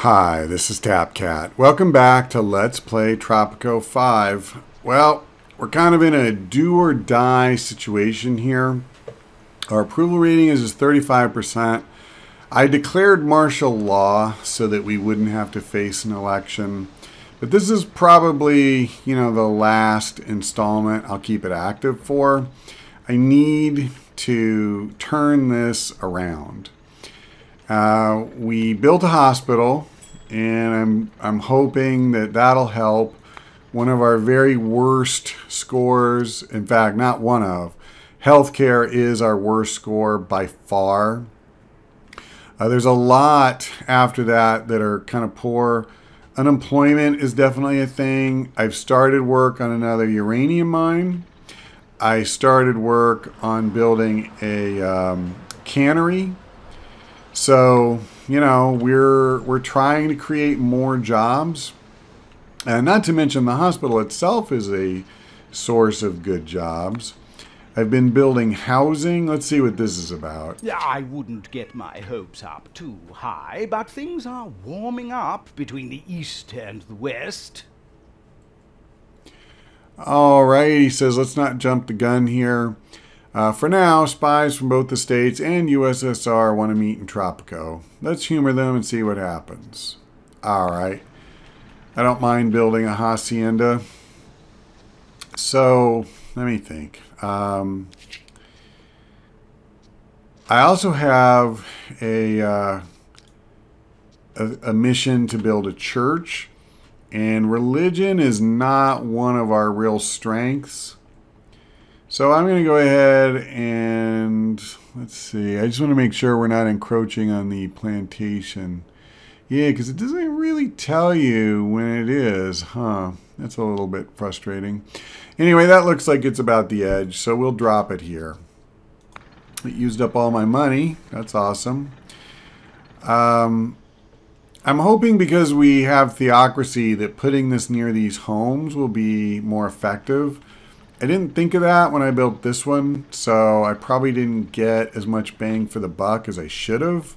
Hi, this is TapCat. Welcome back to Let's Play Tropico 5. Well, we're kind of in a do or die situation here. Our approval rating is 35%. I declared martial law so that we wouldn't have to face an election. But this is probably, the last installment I'll keep it active for. I need to turn this around. We built a hospital, and I'm hoping that that'll help. One of our very worst scores, in fact, not one of, healthcare is our worst score by far. There's a lot after that are kind of poor. Unemployment is definitely a thing. I've started work on another uranium mine. I started work on building a cannery. So, we're trying to create more jobs. And not to mention the hospital itself is a source of good jobs. I've been building housing. Let's see what this is about. I wouldn't get my hopes up too high, but things are warming up between the East and the West. All right, he says, let's not jump the gun here. For now, spies from both the States and USSR want to meet in Tropico. Let's humor them and see what happens. All right. I don't mind building a hacienda. So, let me think. I also have a mission to build a church. And religion is not one of our real strengths. So I'm going to go ahead and, let's see, I just want to make sure we're not encroaching on the plantation. Yeah, because it doesn't really tell you when it is, huh? That's a little bit frustrating. Anyway, that looks like it's about the edge, so we'll drop it here. It used up all my money. That's awesome. I'm hoping because we have theocracy that putting this near these homes will be more effective. I didn't think of that when I built this one, so I probably didn't get as much bang for the buck as I should have.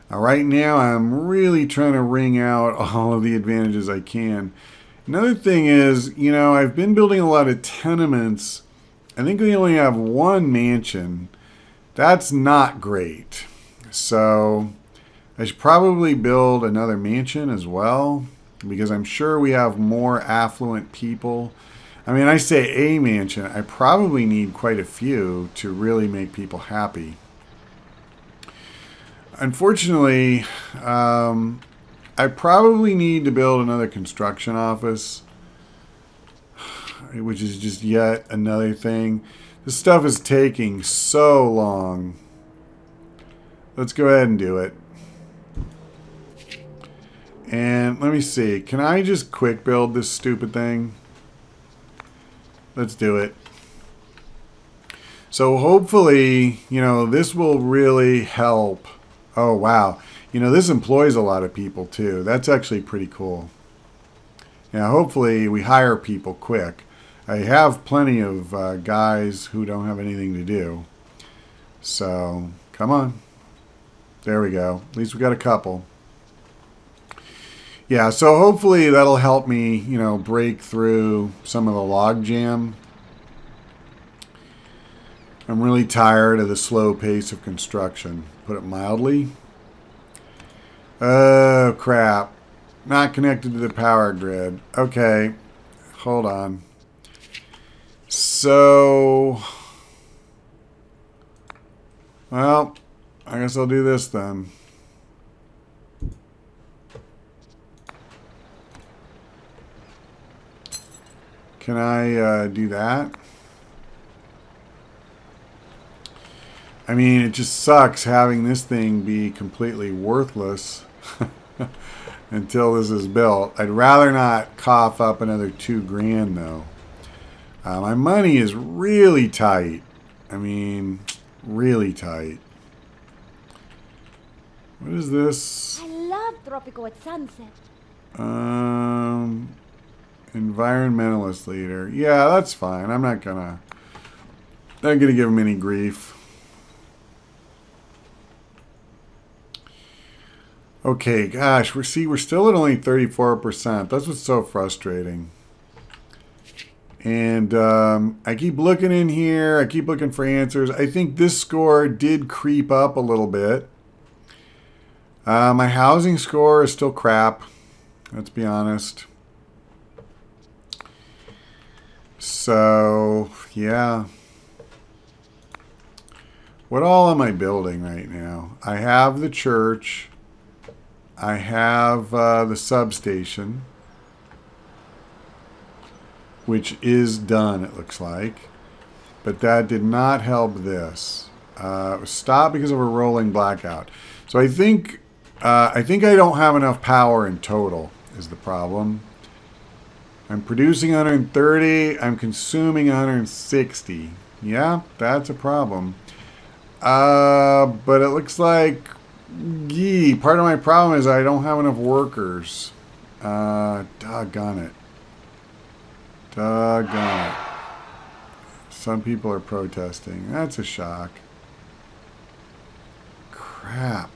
Right now, I'm really trying to wring out all of the advantages I can. Another thing is, I've been building a lot of tenements. I think we only have one mansion. That's not great. So I should probably build another mansion as well, because I'm sure we have more affluent people. I mean, I say a mansion. I probably need quite a few to really make people happy. Unfortunately, I probably need to build another construction office, which is just yet another thing. This stuff is taking so long. Let's go ahead and do it. And let me see. Can I just quick build this stupid thing? Let's do it. So hopefully, this will really help. Oh, wow. This employs a lot of people, too. That's actually pretty cool. Yeah, hopefully we hire people quick. I have plenty of guys who don't have anything to do. So, come on. There we go. At least we got a couple. Yeah, so hopefully that'll help me, break through some of the log jam. I'm really tired of the slow pace of construction. Put it mildly. Oh, crap. Not connected to the power grid. Okay. Hold on. So, well, I guess I'll do this then. Can I do that? I mean, it just sucks having this thing be completely worthless until this is built. I'd rather not cough up another $2,000 though. My money is really tight. I mean, really tight. What is this? I love Tropico at sunset. Environmentalist leader. Yeah, that's fine. I'm not gonna give him any grief. Okay, gosh, we're still at only 34%. That's what's so frustrating. And I keep looking in here. I keep looking for answers. I think this score did creep up a little bit. My housing score is still crap. Let's be honest. So, yeah. What all am I building right now? I have the church. I have the substation, which is done, it looks like. But that did not help this. It was stopped because of a rolling blackout. So I think I don't have enough power in total is the problem. I'm producing 130. I'm consuming 160. Yeah, that's a problem. But it looks like, part of my problem is I don't have enough workers. Doggone it. Doggone it. Some people are protesting. That's a shock. Crap.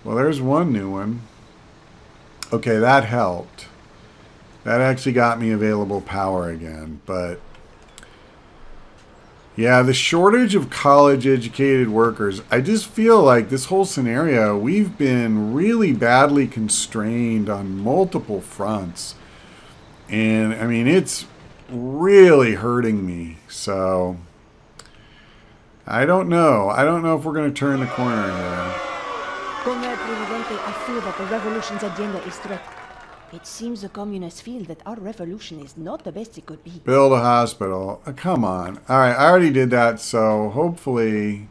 Well, there's one new one. Okay, that helped. That actually got me available power again, but yeah, the shortage of college-educated workers, I just feel like this whole scenario, we've been really badly constrained on multiple fronts. And, I mean, it's really hurting me. So, I don't know. I don't know if we're going to turn the corner here. Come Presidente, I feel that the revolution's agenda is threatened. It seems the communists feel that our revolution is not the best it could be. Build a hospital. Come on. All right, I already did that, so hopefully,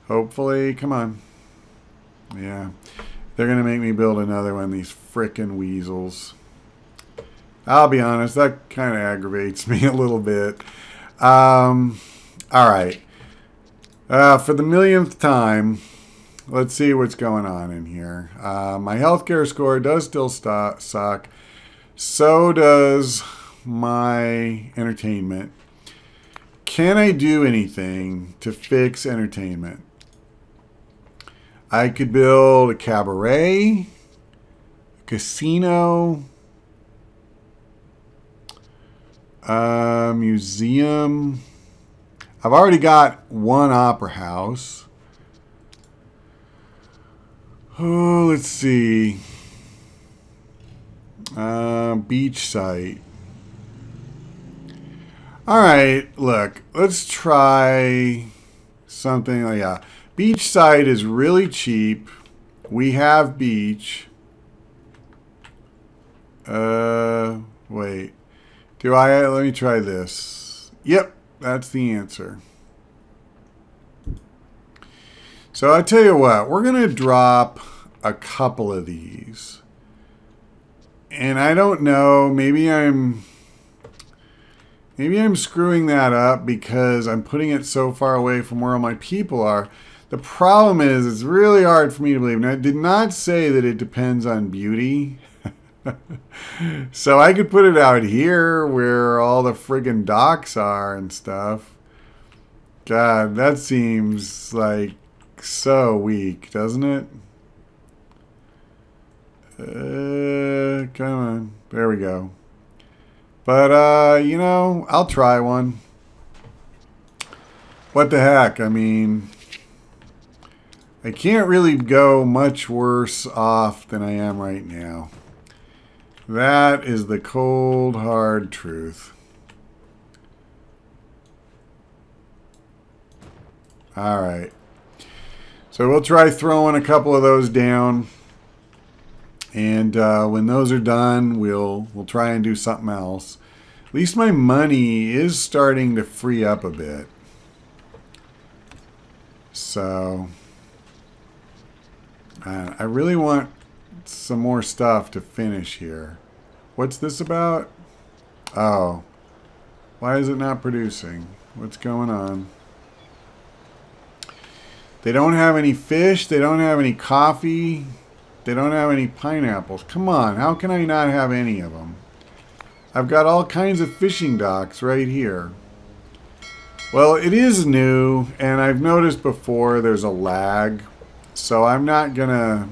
come on. Yeah, they're going to make me build another one of these frickin' weasels. I'll be honest, that kind of aggravates me a little bit. All right. For the millionth time, let's see what's going on in here. My healthcare score does still suck. So does my entertainment. Can I do anything to fix entertainment? I could build a cabaret, a casino, museum. I've already got one opera house. Oh, let's see. Beach site. All right, look, let's try something like that. Beach site is really cheap. We have beach. Wait. Let me try this. Yep, that's the answer. So I tell you what, we're going to drop a couple of these. And I don't know, maybe I'm screwing that up because I'm putting it so far away from where all my people are. The problem is it's really hard for me to believe. Now, it did not say that it depends on beauty. So I could put it out here where all the friggin' docks are and stuff. God, that seems like so weak, doesn't it? Come on. There we go. But, you know, I'll try one. What the heck? I mean, I can't really go much worse off than I am right now. That is the cold, hard truth. All right. So we'll try throwing a couple of those down. And when those are done, we'll try and do something else. At least my money is starting to free up a bit. So I really want some more stuff to finish here. What's this about? Oh. Why is it not producing? What's going on? They don't have any fish. They don't have any coffee. They don't have any pineapples. Come on, how can I not have any of them? I've got all kinds of fishing docks right here. Well, it is new, and I've noticed before there's a lag. So I'm not gonna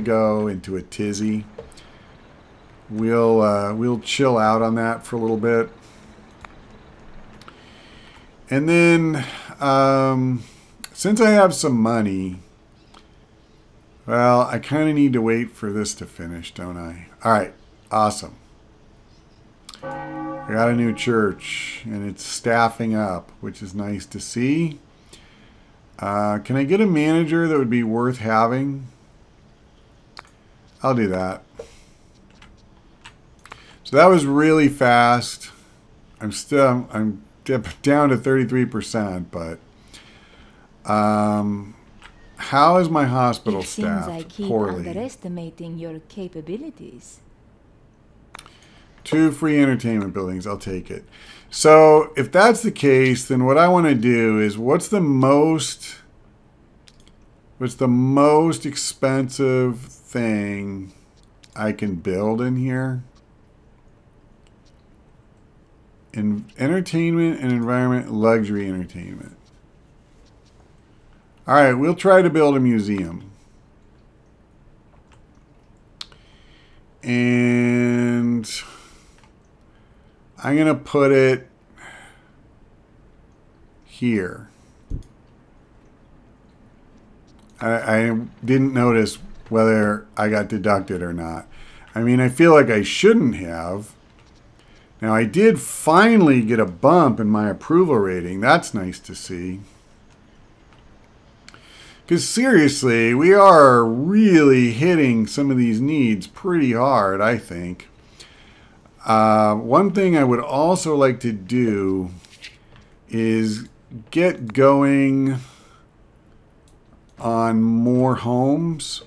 go into a tizzy. We'll chill out on that for a little bit. And then since I have some money, well, I kind of need to wait for this to finish, don't I? All right, awesome. I got a new church, and it's staffing up, which is nice to see. Can I get a manager that would be worth having? I'll do that. So that was really fast. I'm down to 33%, but how is my hospital staffed? It seems I keep Poorly. underestimating your capabilities. 2 free entertainment buildings. I'll take it. So if that's the case, then what I want to do is what's the most expensive thing I can build in here? In entertainment and environment, luxury entertainment. All right, we'll try to build a museum. And I'm going to put it here. I didn't notice whether I got deducted or not. I mean, I feel like I shouldn't have. Now, I did finally get a bump in my approval rating. That's nice to see. Because seriously, we are really hitting some of these needs pretty hard, I think. One thing I would also like to do is get going on more homes.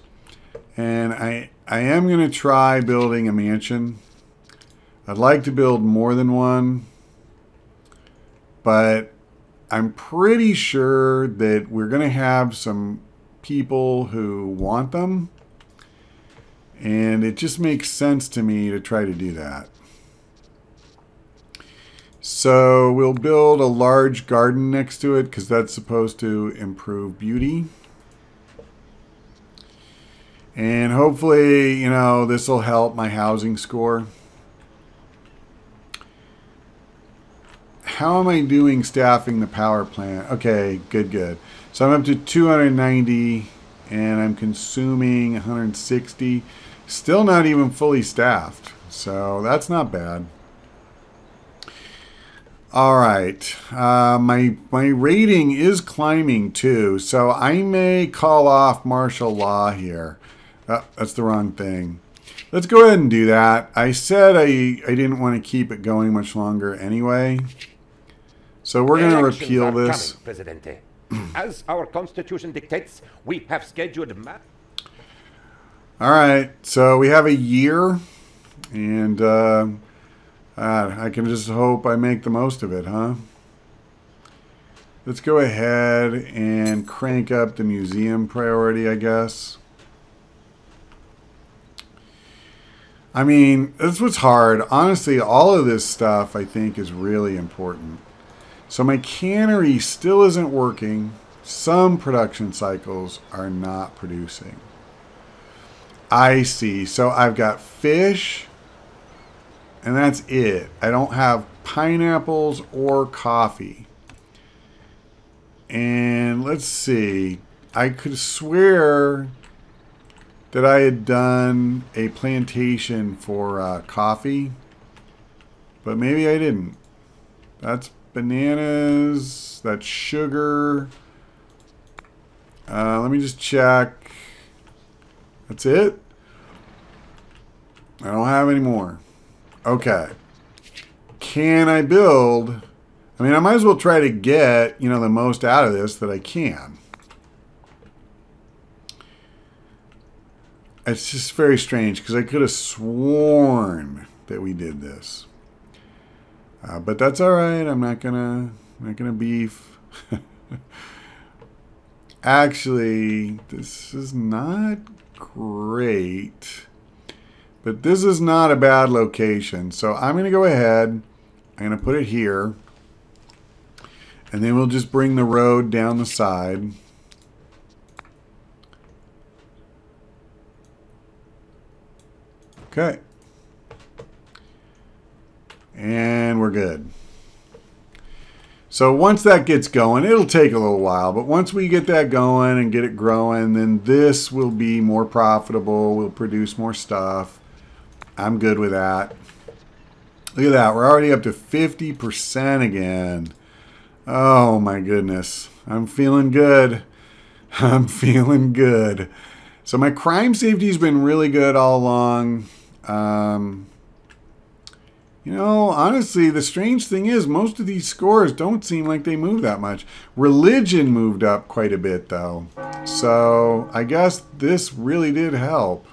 And I am going to try building a mansion. I'd like to build more than one, but I'm pretty sure that we're going to have some people who want them, and it just makes sense to me to try to do that. So we'll build a large garden next to it because that's supposed to improve beauty. And hopefully, you know, this will help my housing score. How am I doing staffing the power plant? Okay, good. So I'm up to 290 and I'm consuming 160. Still not even fully staffed. So that's not bad. All right. My rating is climbing too. So I may call off martial law here. Oh, that's the wrong thing. Let's go ahead and do that. I said I didn't want to keep it going much longer anyway. So we're going to repeal this. Coming, Presidente. As our constitution dictates, we have scheduled All right. So we have a year. And I can just hope I make the most of it, huh? Let's go ahead and crank up the museum priority, I guess. I mean, that's what's hard. Honestly, all of this stuff, I think, is really important. So my cannery still isn't working. Some production cycles are not producing. I see. So I've got fish, and that's it. I don't have pineapples or coffee. And let's see. I could swear that I had done a plantation for coffee, but maybe I didn't. That's bananas, that's sugar. Let me just check. That's it? I don't have any more. Okay. Can I build? I mean, I might as well try to get, you know, the most out of this that I can. It's just very strange because I could have sworn that we did this. But that's all right. I'm not gonna beef. Actually, this is not great, but this is not a bad location. So I'm gonna go ahead. I'm gonna put it here, and then we'll just bring the road down the side. Okay. And we're good. So once that gets going, it'll take a little while, but once we get that going and get it growing, then this will be more profitable. We'll produce more stuff. I'm good with that. Look at that. We're already up to 50% again. Oh my goodness. I'm feeling good. I'm feeling good. So my crime safety has been really good all along. You know, honestly, the strange thing is most of these scores don't seem like they move that much. Religion moved up quite a bit, though. So I guess this really did help.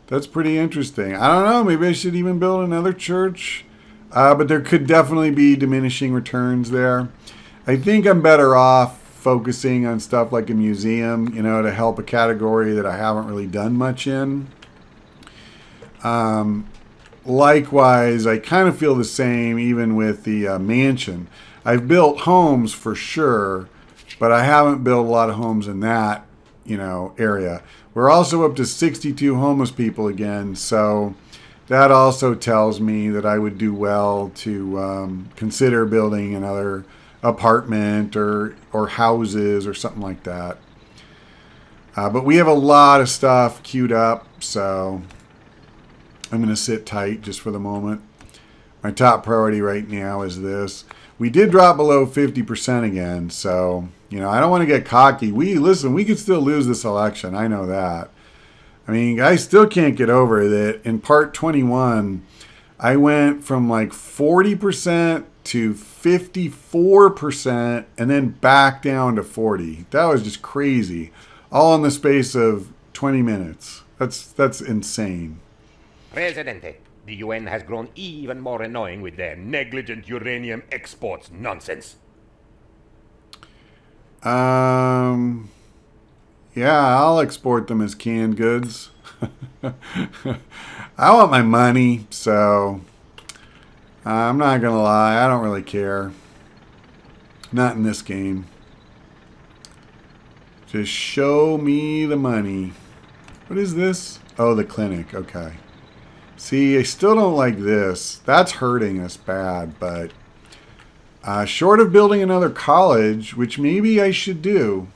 That's pretty interesting. I don't know. Maybe I should even build another church. But there could definitely be diminishing returns there. I think I'm better off focusing on stuff like a museum, you know, to help a category that I haven't really done much in. Likewise, I kind of feel the same even with the mansion. I've built homes for sure, but I haven't built a lot of homes in that, you know, area. We're also up to 62 homeless people again, so that also tells me that I would do well to consider building another apartment or houses or something like that. But we have a lot of stuff queued up, so I'm going to sit tight just for the moment. My top priority right now is this. We did drop below 50% again, so, you know, I don't want to get cocky. Listen, we could still lose this election. I know that. I mean, I still can't get over that in part 21, I went from like 40% to 54% and then back down to 40. That was just crazy. All in the space of 20 minutes. That's insane. Presidente, the UN has grown even more annoying with their negligent uranium exports nonsense. Yeah, I'll export them as canned goods. I want my money, so I'm not going to lie. I don't really care. Not in this game. Just show me the money. What is this? Oh, the clinic. Okay. See, I still don't like this. That's hurting us bad, but short of building another college, which maybe I should do.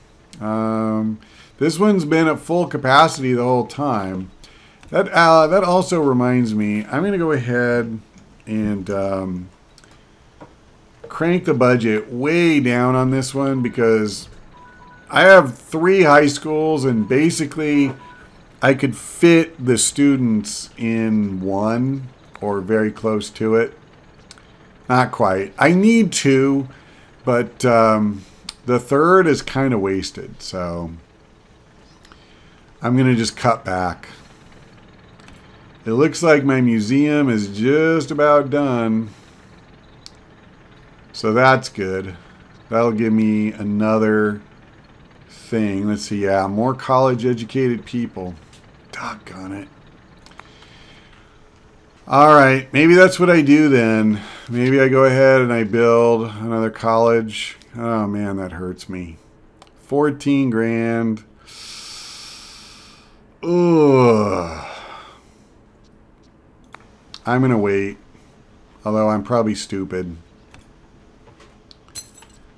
This one's been at full capacity the whole time. That also reminds me, I'm going to go ahead and crank the budget way down on this one because I have 3 high schools and basically I could fit the students in one or very close to it. Not quite. I need 2, but the third is kind of wasted, so I'm going to just cut back. It looks like my museum is just about done, so that's good. That'll give me another thing. Let's see, yeah, more college-educated people. Doggone it. All right, maybe that's what I do then. Maybe I go ahead and I build another college. Oh man, that hurts me. 14 grand. Ugh. I'm gonna wait. Although I'm probably stupid.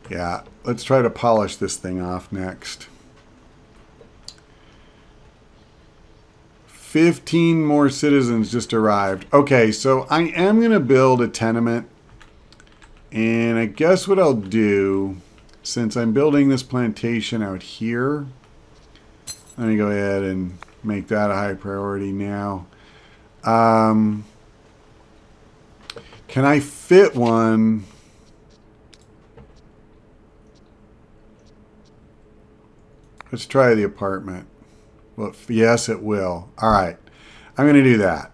Yeah, let's try to polish this thing off next. 15 more citizens just arrived. Okay, so I am going to build a tenement. And I guess what I'll do, since I'm building this plantation out here, let me go ahead and make that a high priority now. Can I fit one? Let's try the apartment. Well, yes, it will. All right. I'm going to do that.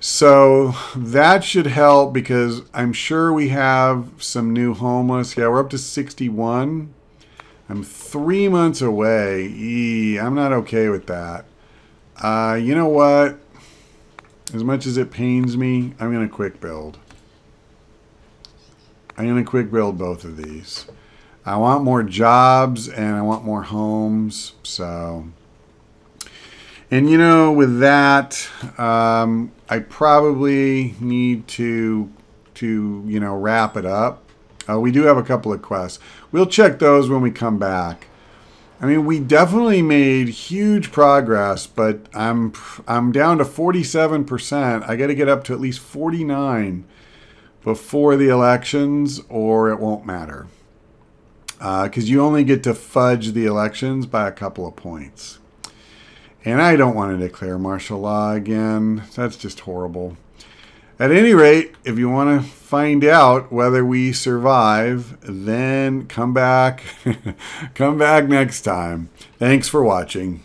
So that should help because I'm sure we have some new homeless. Yeah, we're up to 61. I'm 3 months away. I'm not okay with that. You know what? As much as it pains me, I'm going to quick build. I'm going to quick build both of these. I want more jobs and I want more homes. So And, you know, with that, I probably need to you know, wrap it up. We do have a couple of quests. We'll check those when we come back. I mean, we definitely made huge progress, but I'm down to 47%. I got to get up to at least 49 before the elections, or it won't matter. Because you only get to fudge the elections by a couple of points. And I don't want to declare martial law again. That's just horrible. At any rate, if you want to find out whether we survive, then come back, come back next time. Thanks for watching.